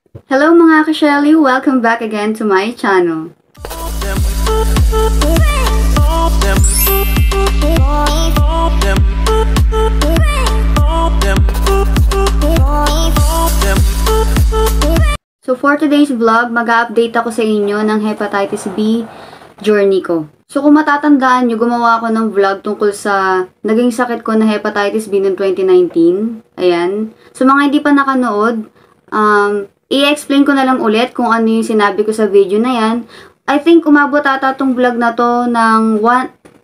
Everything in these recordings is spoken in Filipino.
Hello mga ka-Shelly! Welcome back again to my channel. So for today's vlog, mag-update ako sa inyo ng hepatitis B journey ko. So kung matatandaan nyo, gumawa ako ng vlog tungkol sa naging sakit ko na hepatitis B noong 2019. Ayan. So mga hindi pa nakanood, i-explain ko na lang ulit kung ano yung sinabi ko sa video na yan. I think umabot ata tong vlog na to ng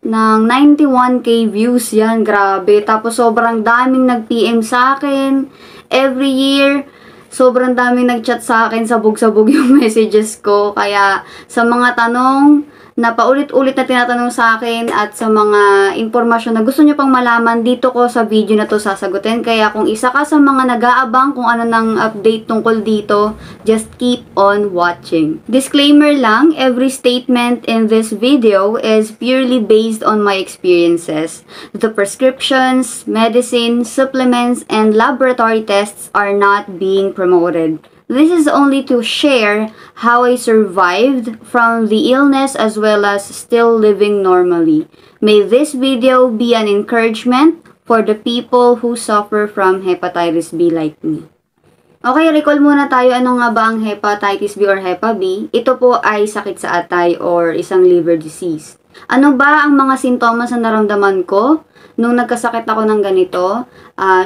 91k views yan. Grabe. Tapos sobrang daming nag-PM sa akin. Every year, sobrang daming nag-chat sa akin. Sabog-sabog yung messages ko. Kaya sa mga tanong na paulit-ulit na tinatanong sa akin at sa mga impormasyon na gusto nyo pang malaman, dito ko sa video na to sasagutin. Kaya kung isa ka sa mga nag-aabang kung ano nang update tungkol dito, just keep on watching. Disclaimer lang, every statement in this video is purely based on my experiences. The prescriptions, medicine, supplements, and laboratory tests are not being promoted. This is only to share how I survived from the illness as well as still living normally. May this video be an encouragement for the people who suffer from hepatitis B like me. Okay, recall muna tayo ano nga ba ang hepatitis B or Hepa B. Ito po ay sakit sa atay or isang liver disease. Ano ba ang mga sintomas na naramdaman ko nung nagkasakit ako ng ganito?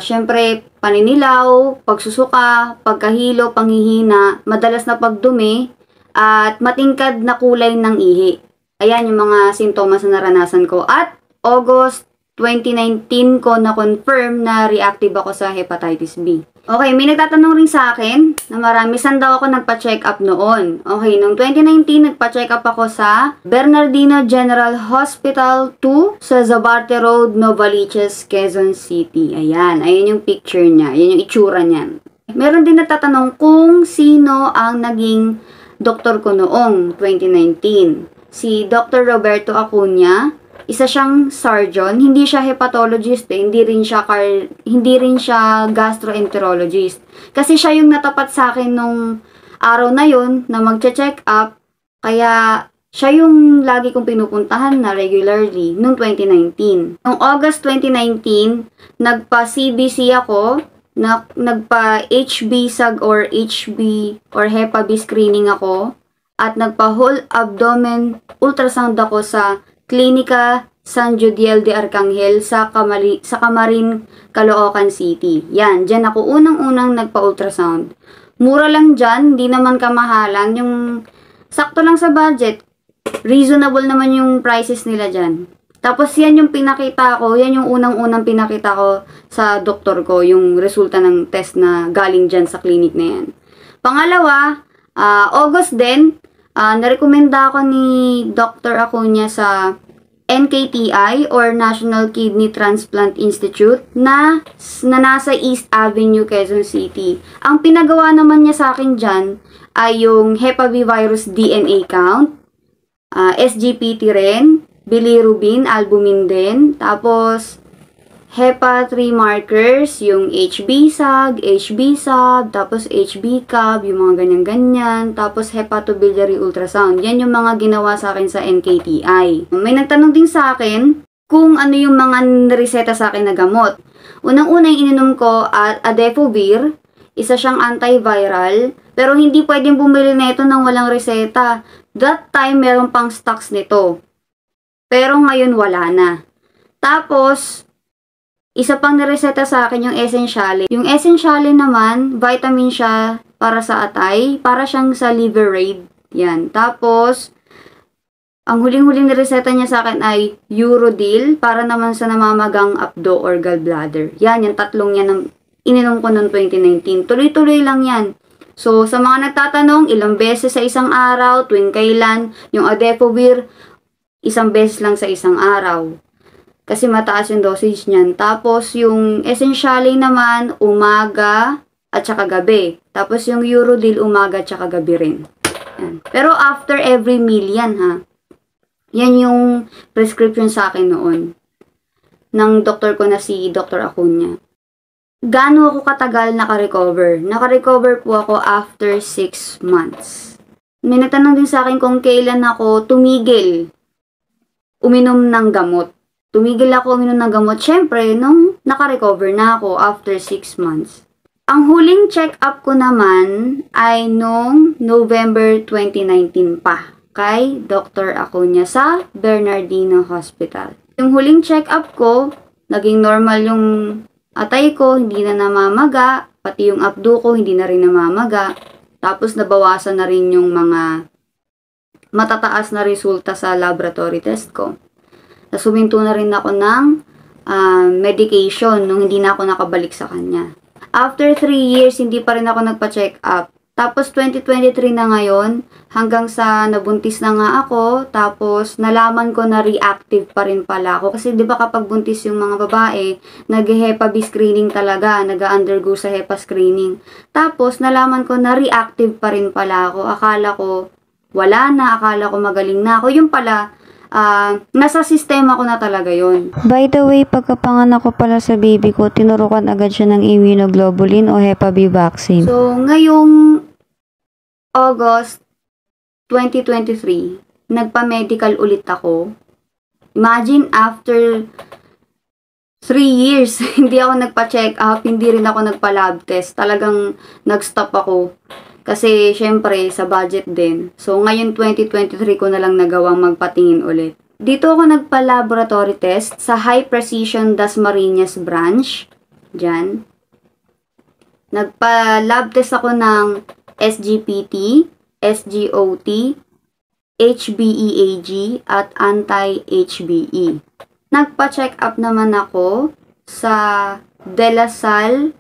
Syempre, paninilaw, pagsusuka, pagkahilo, panghihina, madalas na pagdumi, at matingkad na kulay ng ihi. Ayan yung mga sintomas na naranasan ko. At August 2019 ko na-confirm na reactive ako sa hepatitis B. Okay, may nagtatanong rin sa akin na marami saan daw ako nagpa-check up noon. Okay, noong 2019 nagpa-check up ako sa Bernardino General Hospital 2 sa Zabarte Road, Novaliches, Quezon City. Ayan, ayun yung picture niya. Ayun yung itsura niyan. Meron din nagtatanong kung sino ang naging doktor ko noong 2019. Si Dr. Roberto Acuña. Isa siyang surgeon, hindi siya hepatologist, hindi rin siya gastroenterologist. Kasi siya yung natapat sa akin nung araw na yun na magche-check up, kaya siya yung lagi kong pinupuntahan na regularly noong 2019. Noong August 2019, nagpa-CBC ako, nagpa-HB-SAG or HB or Hepa B screening ako, at nagpa-whole abdomen ultrasound ako sa Klinika San Jodiel de Arcangel sa Camarin, Caloocan City. Yan, dyan ako unang-unang nagpa-ultrasound. Mura lang dyan, hindi naman kamahalan. Yung sakto lang sa budget, reasonable naman yung prices nila dyan. Tapos yan yung pinakita ko, yan yung unang-unang pinakita ko sa doktor ko, yung resulta ng test na galing dyan sa clinic na yan. Pangalawa, August din, narekomenda ako ni Dr. Acuña sa NKTI or National Kidney Transplant Institute na nasa East Avenue, Quezon City. Ang pinagawa naman niya sa akin dyan ay yung Hepa B virus DNA count, SGPT rin, bilirubin, albumin din, tapos Hepa 3 markers, yung HB-SAG, HB-SAB, tapos HB-CAB, yung mga ganyan-ganyan, tapos hepatobiliary ultrasound. Yan yung mga ginawa sa akin sa NKTI. May nagtanong din sa akin kung ano yung mga reseta sa akin na gamot. Unang-una yung ininom ko at Adefovir, isa siyang antiviral, pero hindi pwedeng bumili na ito nang walang reseta. That time, meron pang stocks nito. Pero ngayon wala na. Tapos, isa pang nireseta sa akin yung Essentiale. Yung Essentiale naman, vitamin siya para sa atay, para siyang sa liver aid. Yan. Tapos, ang huling-huling nireseta niya sa akin ay Urodil, para naman sa namamagang abdo or gallbladder. Yan, yung tatlong yan ang ininom ko noong 2019. Tuloy-tuloy lang yan. So, sa mga nagtatanong, ilang beses sa isang araw, tuwing kailan, yung Adefovir, isang beses lang sa isang araw. Kasi mataas yung dosage niyan. Tapos, yung Essentiale naman, umaga at saka gabi. Tapos, yung Urodil, umaga at saka gabi rin. Yan. Pero, after every meal yan, ha. Yan yung prescription sa akin noon. Ng doktor ko na si Dr. Acuña. gaano ako katagal naka-recover? Naka-recover po ako after 6 months. May nagtanong din sa akin kung kailan ako tumigil uminom ng gamot. Tumigil ako uminom ng gamot, syempre, nung naka-recover na ako after 6 months. Ang huling check-up ko naman ay nung November 2019 pa, kay Dr. Acuña sa Bernardino Hospital. Yung huling check-up ko, naging normal yung atay ko, hindi na namamaga, pati yung abdo ko, hindi na rin namamaga. Tapos nabawasan na rin yung mga matataas na resulta sa laboratory test ko. Tapos huminto na rin ako ng medication nung hindi na ako nakabalik sa kanya. After 3 years, hindi pa rin ako nagpa-check up. Tapos 2023 na ngayon, hanggang sa nabuntis na nga ako, tapos nalaman ko na reactive pa rin pala ako. Kasi di ba kapag buntis yung mga babae, nag-HEPA B screening talaga, nag-undergo sa HEPA screening. Tapos nalaman ko na reactive pa rin pala ako. Akala ko wala na, akala ko magaling na ako. Yung pala, nasa sistema ko na talaga yon. By the way, pagkapanganak ko pala sa baby ko, tinurukan agad siya ng immunoglobulin o Hep B vaccine. So, ngayong August 2023, nagpa-medical ulit ako. Imagine, after 3 years, hindi ako nagpa-check up, hindi rin ako nagpa-lab test. Talagang nag-stop ako. Kasi, syempre, sa budget din. So, ngayon 2023 ko na lang nagawang magpatingin ulit. Dito ako nagpa-laboratory test sa High Precision Dasmariñas branch. Diyan. Nagpa-lab test ako ng SGPT, SGOT, HBeAg, at anti-HBe. Nagpa-check up naman ako sa De La Salle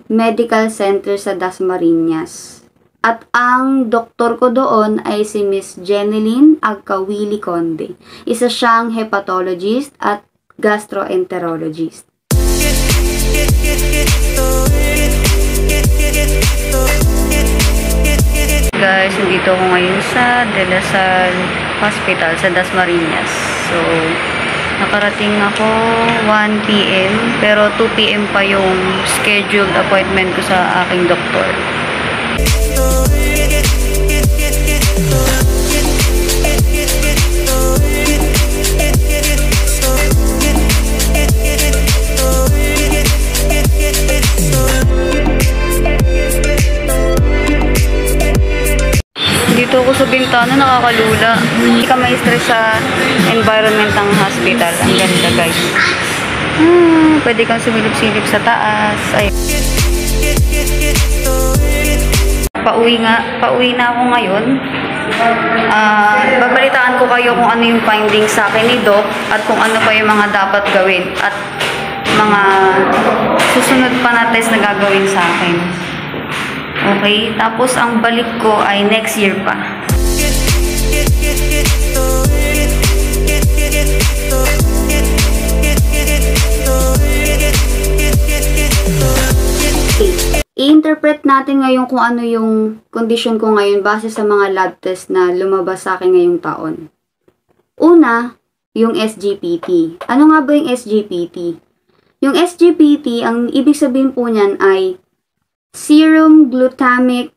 Medical Center sa Dasmariñas. At ang doktor ko doon ay si Miss Jeneline Agkawili Conde. Isa siyang hepatologist at gastroenterologist. Guys, nandito ako ngayon sa De La Salle Hospital sa Dasmariñas. So, nakarating ako 1 p.m. pero 2 p.m. pa yung scheduled appointment ko sa aking doktor. Dito ako sa bintana, nakakalula. Hindi ka ma-stress sa environment ng hospital. Ang ganda, guys. Pwede kang sumilip-silip sa taas. Ay. Pauwi na ako ngayon. Babalitaan ko kayo kung ano yung findings sa akin ni Doc at kung ano pa yung mga dapat gawin at mga susunod pa na test na gagawin sa akin. Okay, tapos ang balik ko ay next year pa. I-interpret natin ngayon kung ano yung condition ko ngayon base sa mga lab test na lumabas sa akin ngayong taon. Una, yung SGPT. Ano nga ba yung SGPT? Yung SGPT, ang ibig sabihin po niyan ay serum glutamic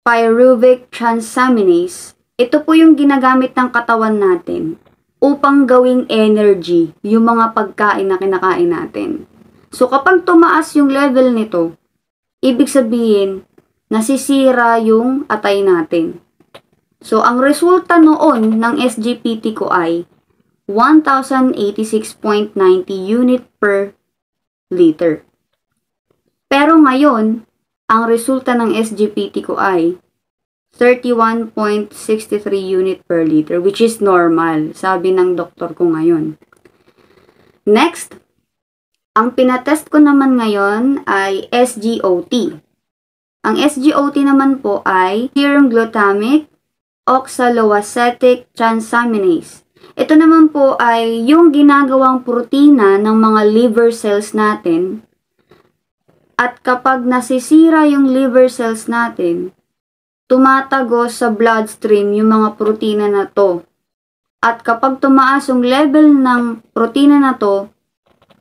pyruvic transaminase. Ito po yung ginagamit ng katawan natin upang gawing energy yung mga pagkain na kinakain natin. So kapag tumaas yung level nito, ibig sabihin nasisira yung atay natin. So ang resulta noon ng SGPT ko ay 1086.90 unit per liter. Pero ngayon, ang resulta ng SGPT ko ay 31.63 unit per liter, which is normal, sabi ng doktor ko ngayon. Next, ang pinatest ko naman ngayon ay SGOT. Ang SGOT naman po ay serum glutamic oxaloacetic transaminase. Ito naman po ay yung ginagawang protina ng mga liver cells natin. At kapag nasisira yung liver cells natin, tumatagos sa bloodstream yung mga protina na to. At kapag tumaas yung level ng protina na to,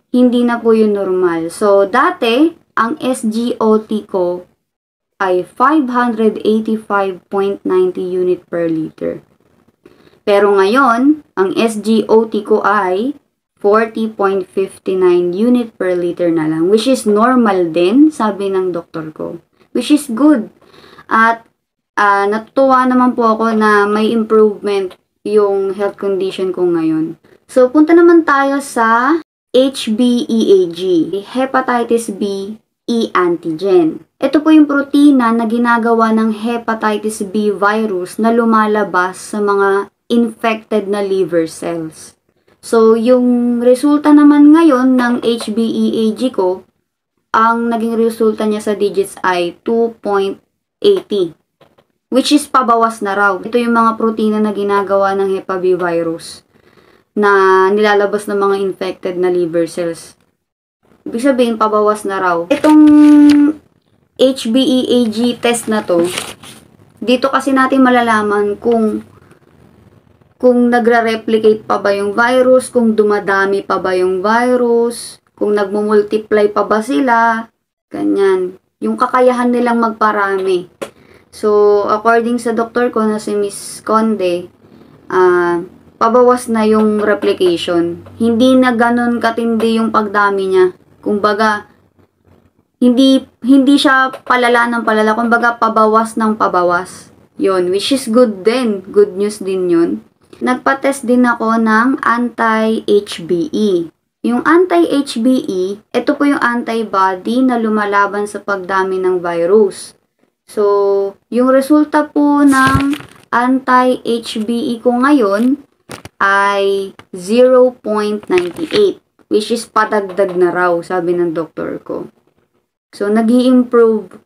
hindi na po yun normal. So, dati, ang SGOT ko ay 585.90 unit per liter. Pero ngayon, ang SGOT ko ay 40.59 unit per liter na lang, which is normal din, sabi ng doktor ko, which is good. At natutuwa naman po ako na may improvement yung health condition ko ngayon. So, punta naman tayo sa HBeAg, Hepatitis B E antigen. Ito po yung protina na ginagawa ng hepatitis B virus na lumalabas sa mga infected na liver cells. So, yung resulta naman ngayon ng HBeAg ko, ang naging resulta niya sa digits ay 2.80, which is pabawas na raw. Ito yung mga protina na ginagawa ng Hepa B virus na nilalabas ng mga infected na liver cells. Ibig sabihin, pabawas na raw. Itong HBeAg test na to, dito kasi natin malalaman kung nagre-replicate pa ba yung virus, kung dumadami pa ba yung virus, kung nagmumultiply pa ba sila, ganyan. Yung kakayahan nilang magparami. So, according sa doktor ko na si Miss Conde, pabawas na yung replication. Hindi na ganun katindi yung pagdami niya. Kumbaga, hindi siya palala ng palala. Kumbaga, pabawas ng pabawas. Yun, which is good din. Good news din yun. Nagpa-test din ako ng anti-HBe. Yung anti-HBe, ito po yung antibody na lumalaban sa pagdami ng virus. So, yung resulta po ng anti-HBe ko ngayon ay 0.98, which is padagdag na raw, sabi ng doktor ko. So, nag-i-improve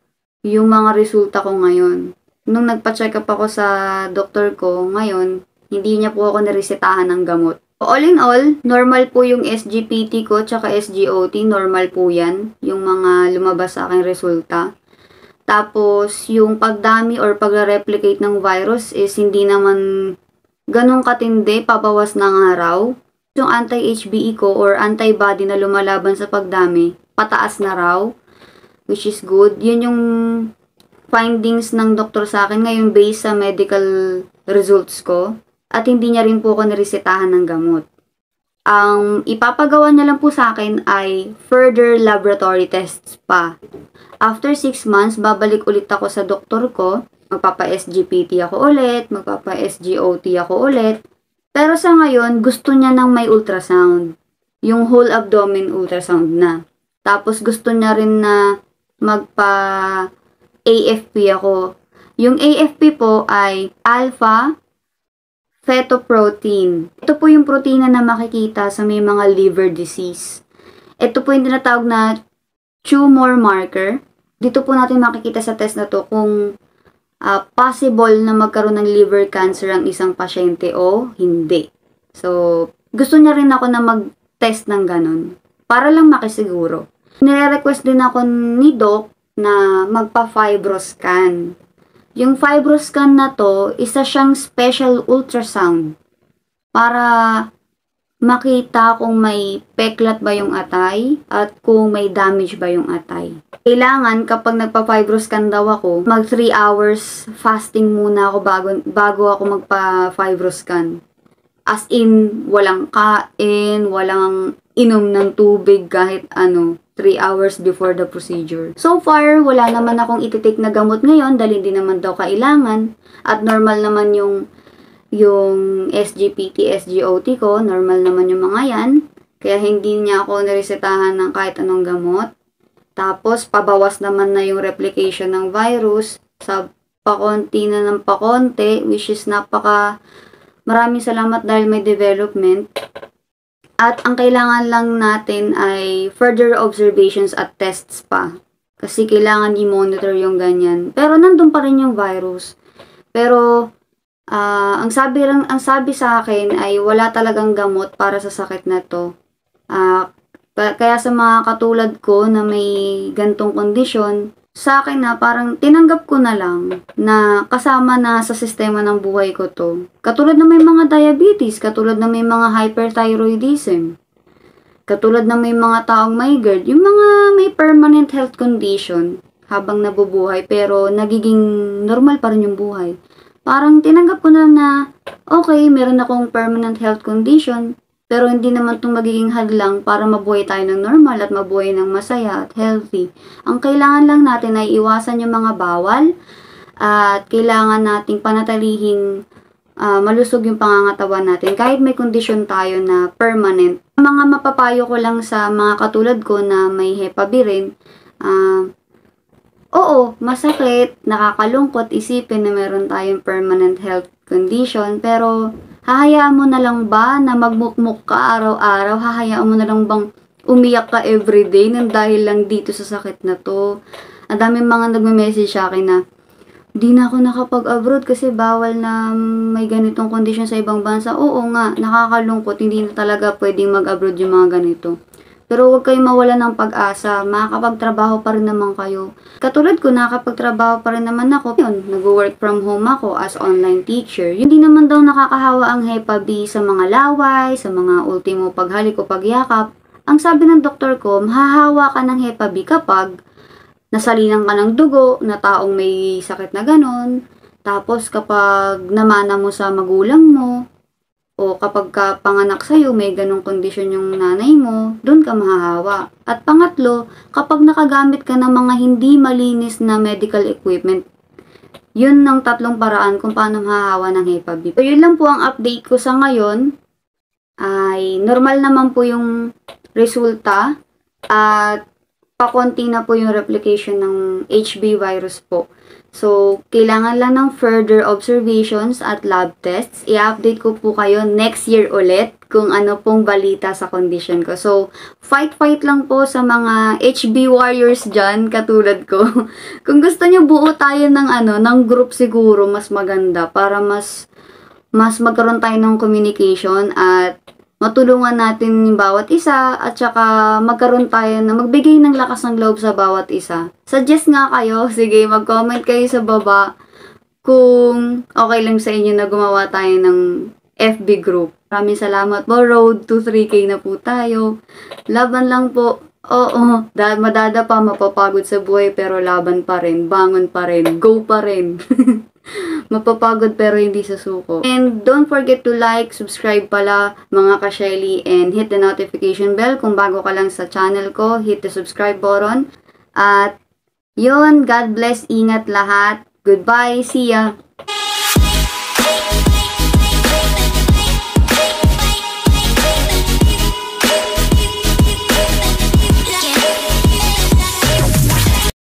yung mga resulta ko ngayon. Nung nagpa-check up ako sa doktor ko ngayon, hindi niya po ako niresetahan ng gamot. All in all, normal po yung SGPT ko tsaka SGOT. Normal po yan. Yung mga lumabas sa aking resulta. Tapos, yung pagdami or pag-replicate ng virus is hindi naman ganun katindi. Pabawas na nga raw. Yung anti-HBe ko or antibody na lumalaban sa pagdami, pataas na raw. Which is good. Yun yung findings ng doktor sa akin ngayon based sa medical results ko. At hindi niya rin po ako niresetahan ng gamot. Ang ipapagawa niya lang po sa akin ay further laboratory tests pa. After 6 months, babalik ulit ako sa doktor ko. Magpapa-SGPT ako ulit, magpapa-SGOT ako ulit. Pero sa ngayon, gusto niya ng may ultrasound. Yung whole abdomen ultrasound na. Tapos gusto niya rin na magpa-AFP ako. Yung AFP po ay alpha fetoprotein. Ito po yung protina na makikita sa may mga liver disease. Ito po yung tinatawag na tumor marker. Dito po natin makikita sa test na to kung possible na magkaroon ng liver cancer ang isang pasyente o hindi. So, gusto niya rin ako na mag-test ng ganun para lang makisiguro. Nire-request din ako ni Doc na magpa-fibroscan. Yung fibroscan na to, isa siyang special ultrasound para makita kung may peklat ba yung atay at kung may damage ba yung atay. Kailangan kapag nagpa-fibroscan daw ako, mag 3 hours fasting muna ako bago ako magpa-fibroscan. As in, walang kain, walang inom ng tubig kahit ano. 3 hours before the procedure. So far, wala naman akong ititik na gamot ngayon dahil hindi naman daw kailangan. At normal naman yung SGPT, SGOT ko. Normal naman yung mga yan. Kaya hindi niya ako niresetahan ng kahit anong gamot. Tapos, pabawas naman na yung replication ng virus sa pakonti na ng pakonti, which is maraming salamat dahil may development. At ang kailangan lang natin ay further observations at tests pa. Kasi kailangan i-monitor yung ganyan. Pero nandun pa rin yung virus. Pero ang sabi sa akin ay wala talagang gamot para sa sakit na to. Kaya sa mga katulad ko na may gantong kondisyon, sa akin na parang tinanggap ko na lang na kasama na sa sistema ng buhay ko to. Katulad na may mga diabetes, katulad na may mga hyperthyroidism. Katulad na may mga taong may GERD, yung mga may permanent health condition habang nabubuhay pero nagiging normal pa rin yung buhay. Parang tinanggap ko na lang na, okay, meron akong permanent health condition, pero hindi naman itong magiging hadlang para mabuhay tayo ng normal at mabuhay ng masaya at healthy. Ang kailangan lang natin ay iwasan yung mga bawal at kailangan nating panatilihin malusog yung pangangatawan natin kahit may kondisyon tayo na permanent. Mga mapapayo ko lang sa mga katulad ko na may HEPA B rin, oo, masakit, nakakalungkot isipin na meron tayong permanent health condition, pero hahayaan mo na lang ba na magmukmuk ka araw-araw? Hahayaan mo na lang bang umiyak ka everyday nang dahil lang dito sa sakit na to? Ang daming mga nagme-message sa akin na, di na ako nakapag-abroad kasi bawal na may ganitong kondisyon sa ibang bansa. Oo nga, nakakalungkot, hindi na talaga pwedeng mag-abroad yung mga ganito. Pero huwag kayong mawala ng pag-asa, makakapagtrabaho pa rin naman kayo. Katulad ko, nakakapagtrabaho pa rin naman ako. Yun, nag-work from home ako as online teacher. Hindi naman daw nakakahawa ang HEPA B sa mga laway, sa mga ultimo paghalik o pagyakap. Ang sabi ng doktor ko, mahahawa ka ng HEPA B kapag nasalinan ka ng dugo na taong may sakit na ganon. Tapos kapag namana mo sa magulang mo, o kapag ka panganak sa'yo, may ganong kondisyon yung nanay mo, doon ka mahahawa. At pangatlo, kapag nakagamit ka ng mga hindi malinis na medical equipment, yun ang tatlong paraan kung paano mahahawa ng HEPA B. So, yun lang po ang update ko sa ngayon. Ay, normal naman po yung resulta at pakonti na po yung replication ng HB virus po. So, kailangan lang ng further observations at lab tests. I-update ko po kayo next year ulit kung ano pong balita sa condition ko. So, fight lang po sa mga HB warriors dyan, katulad ko. Kung gusto nyo buo tayo ng group siguro, mas maganda para mas magkaroon tayo ng communication at matulungan natin yung bawat isa at saka magkaroon tayo na magbigay ng lakas ng loob sa bawat isa. Suggest nga kayo, sige, mag-comment kayo sa baba kung okay lang sa inyo na gumawa tayo ng FB group. Maraming salamat po, road to 3K na po tayo. Laban lang po. Oo, madadapa, mapapagod sa buhay pero laban pa rin, bangon pa rin, go pa rin. Mapapagod pero hindi susuko. And don't forget to like, subscribe pala mga ka-Shelly, and hit the notification bell kung bago ka lang sa channel ko. Hit the subscribe button. At yun, God bless, ingat lahat. Goodbye, see ya!